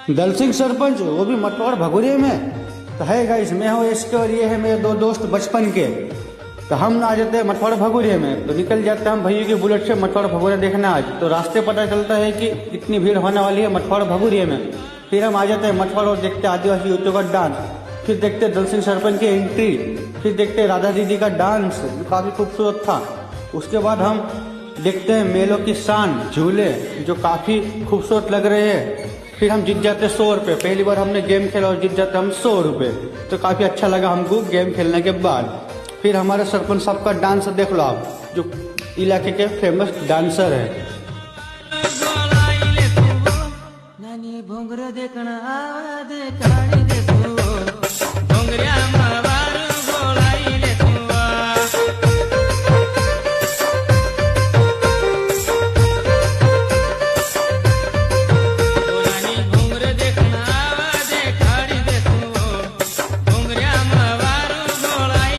दल सिंह सरपंच, वो भी मटवाड़ भगोरिया में। तो है गाइस, मैं हूँ एसके और ये है मेरे दो दोस्त बचपन के। तो हम आ जाते हैं मटवाड़ भगोरिया में, तो निकल जाते हैं हम भैया की बुलेट से मटवाड़ भगोरिया देखना आज। तो रास्ते पता चलता है कि इतनी भीड़ होने वाली है मटवाड़ भगोरिया में। फिर हम आ जाते हैं मटवाड़ और देखते हैं आदिवासी युवतियों का डांस। फिर देखते हैं दल सिंह सरपंच की एंट्री। फिर देखते हैं राधा दीदी का डांस, जो काफी खूबसूरत था। उसके बाद हम देखते हैं मेलों की शान, झूले जो काफी खूबसूरत लग रहे हैं। फिर हम जीत जाते 100 रुपये। पहली बार हमने गेम खेला और जीत जाते हम 100 रुपये। तो काफी अच्छा लगा हमको गेम खेलने के बाद। फिर हमारे सरपंच साहब का डांस देख लो आप, जो इलाके के फेमस डांसर है। नानी भोंगरे देखना आवा दे काड़ी देखो भोंगरिया